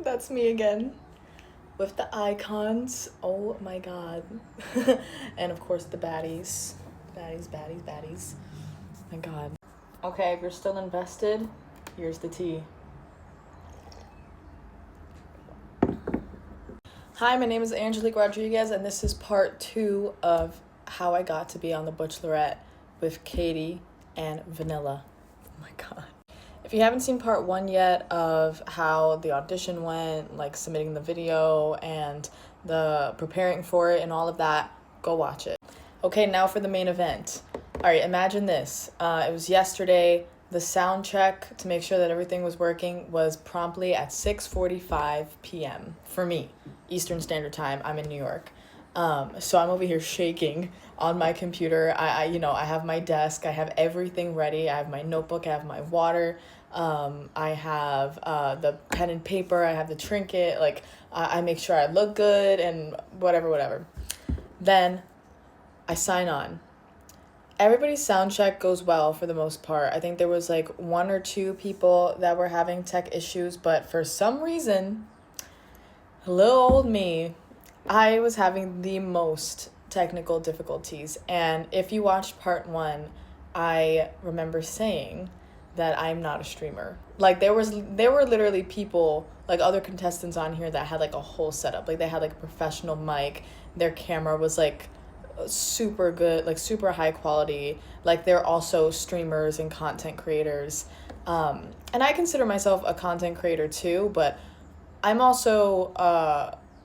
That's me again. With the icons. Oh my god. And of course the baddies. Baddies. My god. Okay, if you're still invested, here's the tea. Hi, my name is Angelique Rodriguez, and this is part 2 of how I got to be on The Bachelorette with Katie and Vanilla. Oh my god. If you haven't seen part 1 yet of how the audition went, like submitting the video and the preparing for it and all of that, go watch it. Okay, now for the main event. All right, imagine this. It was yesterday. The sound check to make sure that everything was working was promptly at 6:45 p.m. for me, Eastern Standard Time. I'm in New York. So I'm over here shaking on my computer. I have my desk. I have everything ready. I have my notebook. I have my water. I have the pen and paper. I have the trinket. Like, I make sure I look good and whatever. Then I sign on. Everybody's sound check goes well for the most part. I think there was like 1 or 2 people that were having tech issues, but for some reason, little old me, I was having the most technical difficulties. And if you watched part 1, I remember saying that I'm not a streamer. Like there were literally people, like other contestants on here that had like a whole setup. Like they had like a professional mic. Their camera was like super good, like super high quality. Like they're also streamers and content creators. And I consider myself a content creator too, but I'm also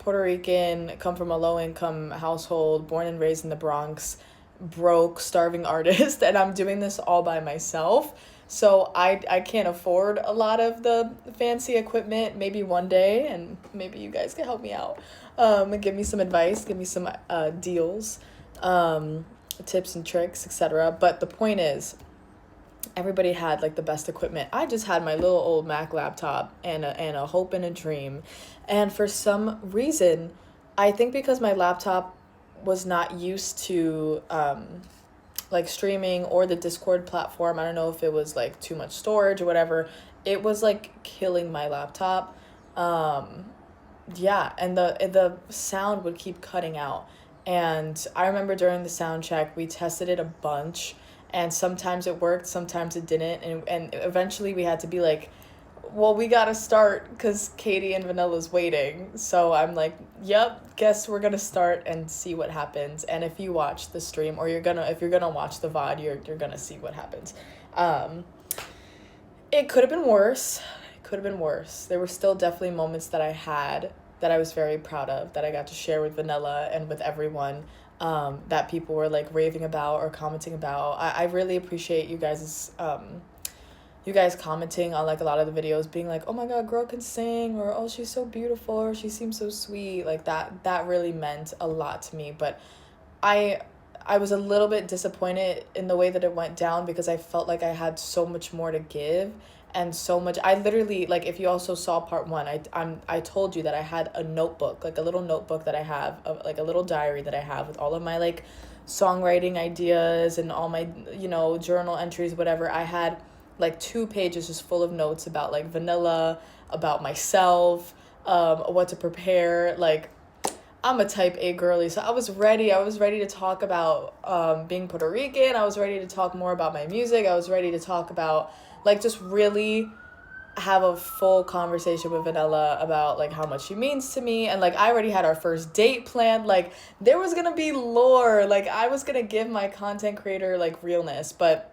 Puerto Rican, come from a low-income household, born and raised in the Bronx, broke, starving artist, and I'm doing this all by myself. So I can't afford a lot of the fancy equipment. Maybe one day, and maybe you guys can help me out. And give me some advice, give me some deals, tips and tricks, etc. But the point is, everybody had like the best equipment. I just had my little old Mac laptop and a hope and a dream. And for some reason, I think because my laptop was not used to like streaming or the Discord platform, I don't know if it was like too much storage or whatever, it was like killing my laptop. Yeah, and the sound would keep cutting out. And I remember during the sound check, we tested it a bunch, and sometimes it worked, sometimes it didn't, and eventually we had to be like, well, we gotta start because Katie and Vanilla's waiting. So I'm like, yep, guess we're gonna start and see what happens. And if you watch the stream, or if you're gonna watch the VOD, you're gonna see what happens. It could have been worse. There were still definitely moments that I had that I was very proud of, that I got to share with Vanilla and with everyone, that people were like raving about or commenting about. I really appreciate you guys commenting on like a lot of the videos, being like, oh my god, girl can sing, or oh, she's so beautiful, or she seems so sweet. Like that really meant a lot to me. But I was a little bit disappointed in the way that it went down, because I felt like I had so much more to give, and so much. I literally, like, if you also saw part 1, I told you that I had a notebook, like a little notebook that I have, like a little diary that I have with all of my like songwriting ideas and all my, journal entries, whatever. I had like 2 pages just full of notes about like Vanilla, about myself, what to prepare. Like, I'm a type A girly, so I was ready to talk about being Puerto Rican. I was ready to talk more about my music. I was ready to talk about, like, just really have a full conversation with Vanilla about like how much she means to me. And like I already had our first date planned. Like there was gonna be lore. Like I was gonna give my content creator like realness. But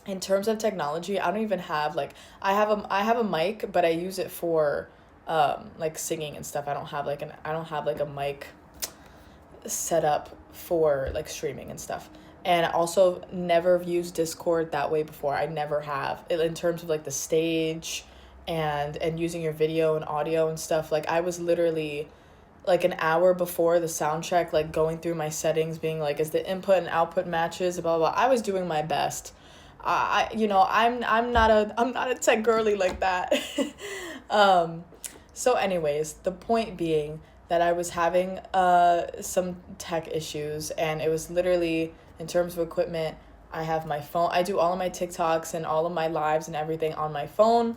in terms of technology, I don't even have like, I have a mic, but I use it for like singing and stuff. I don't have like a mic set up for like streaming and stuff. And I also never used Discord that way before. I never have. In terms of like the stage and using your video and audio and stuff. Like I was literally like an hour before the sound check, like going through my settings, being like, is the input and output matches, blah blah. I was doing my best. I'm not a tech girly like that. So anyways, the point being that I was having some tech issues, and it was literally, in terms of equipment, I have my phone. I do all of my TikToks and all of my lives and everything on my phone.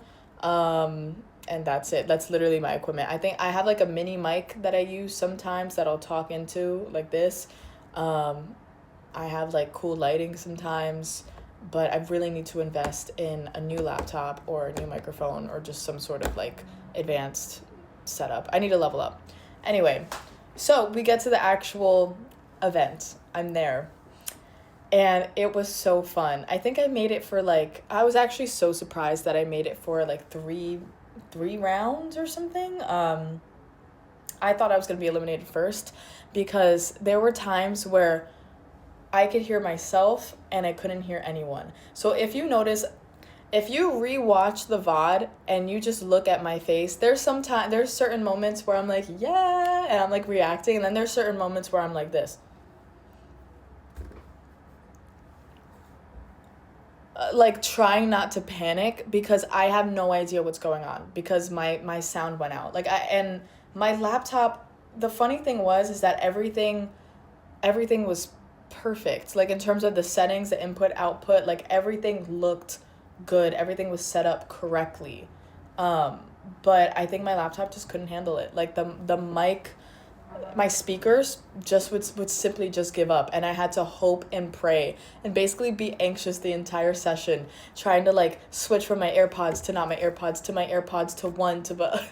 and that's it. That's literally my equipment. I think I have like a mini mic that I use sometimes that I'll talk into like this. I have like cool lighting sometimes, but I really need to invest in a new laptop or a new microphone or just some sort of like advanced setup. I need to level up. Anyway, so we get to the actual event. I'm there. And it was so fun. I think I made it for like, I was actually so surprised that I made it for like three rounds or something. I thought I was going to be eliminated first because there were times where I could hear myself and I couldn't hear anyone. So if you notice, if you rewatch the VOD and you just look at my face, there's certain moments where I'm like, yeah, and I'm like reacting, and then there's certain moments where I'm like this. Like trying not to panic because I have no idea what's going on because my sound went out. And my laptop, the funny thing is that everything was perfect. Like in terms of the settings, the input, output, like everything looked good. Everything was set up correctly. But I think my laptop just couldn't handle it. Like the mic, my speakers just would simply just give up, and I had to hope and pray and basically be anxious the entire session, trying to like switch from my AirPods to not my AirPods to my AirPods to one to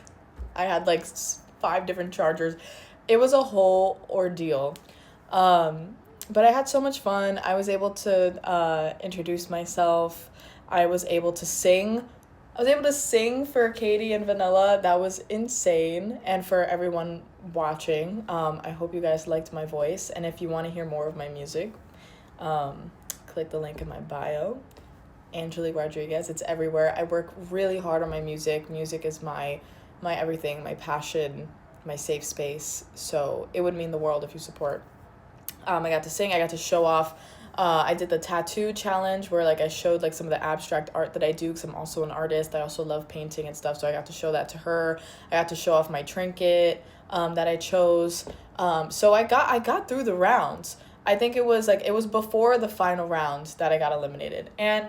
I had like 5 different chargers. It was a whole ordeal. But I had so much fun. I was able to introduce myself. I was able to sing. I was able to sing for Katie and Vanilla. That was insane. And for everyone watching, I hope you guys liked my voice. And if you want to hear more of my music, click the link in my bio. Angelique Rodriguez. It's everywhere. I work really hard on my music. Music is my everything, my passion, my safe space. So it would mean the world if you support. I got to sing. I got to show off. I did the tattoo challenge where like I showed like some of the abstract art that I do because I'm also an artist. I also love painting and stuff, so I got to show that to her. I got to show off my trinket that I chose. So I got through the rounds. I think it was before the final round that I got eliminated. And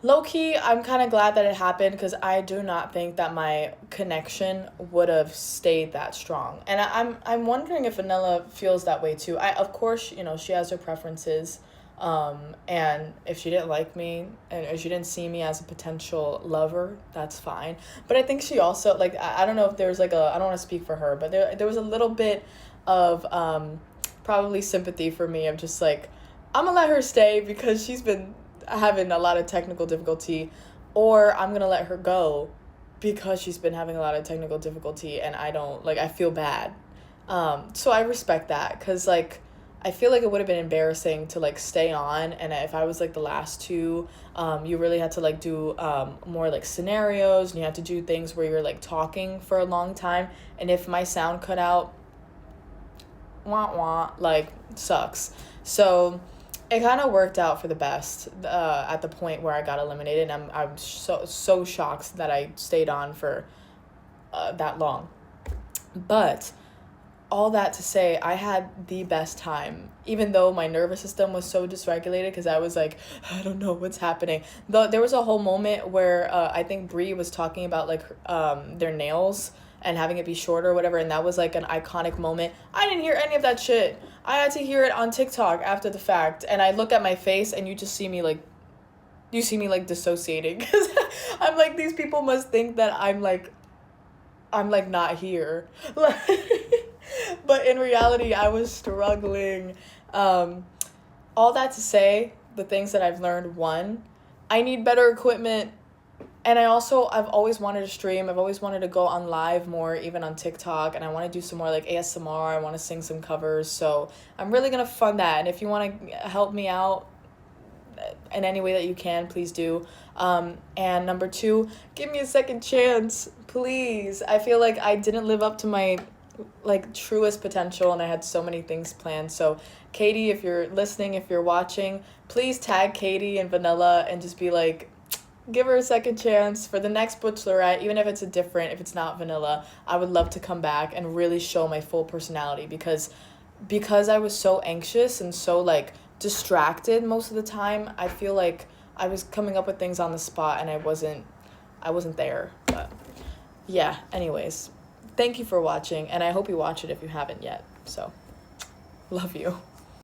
low-key, I'm kind of glad that it happened because I do not think that my connection would have stayed that strong. And I'm wondering if Vanilla feels that way too. Of course, she has her preferences. And if she didn't like me and if she didn't see me as a potential lover, that's fine. But I think she also, like, I don't know if there's like I don't want to speak for her, but there was a little bit of probably sympathy for me of just like, I'm gonna let her stay because she's been having a lot of technical difficulty, or I'm gonna let her go because she's been having a lot of technical difficulty and I feel bad. So I respect that because like I feel like it would have been embarrassing to like stay on, and if I was like the last two, you really had to like do more like scenarios, and you had to do things where you're like talking for a long time, and if my sound cut out, like sucks. So it kind of worked out for the best at the point where I got eliminated. And I'm so shocked that I stayed on for that long. But all that to say, I had the best time, even though my nervous system was so dysregulated because I was like, I don't know what's happening. Though there was a whole moment where I think Brie was talking about like their nails and having it be shorter or whatever, and that was like an iconic moment. I didn't hear any of that shit. I had to hear it on TikTok after the fact, and I look at my face and you just see me like dissociating because I'm like, these people must think that I'm like not here. But in reality, I was struggling. All that to say, the things that I've learned, one, I need better equipment. And I've always wanted to stream. I've always wanted to go on live more, even on TikTok. And I want to do some more like ASMR. I want to sing some covers. So I'm really going to fund that. And if you want to help me out in any way that you can, please do. And number 2, give me a second chance, please. I feel like I didn't live up to my like truest potential, and I had so many things planned. So Katie, if you're listening, if you're watching, please tag Katie and Vanilla and just be like, give her a second chance for the next Bachelorette, even if it's not Vanilla. I would love to come back and really show my full personality because I was so anxious and so like distracted most of the time. I feel like I was coming up with things on the spot and I wasn't there, but yeah, anyways, thank you for watching, and I hope you watch it if you haven't yet. So, love you.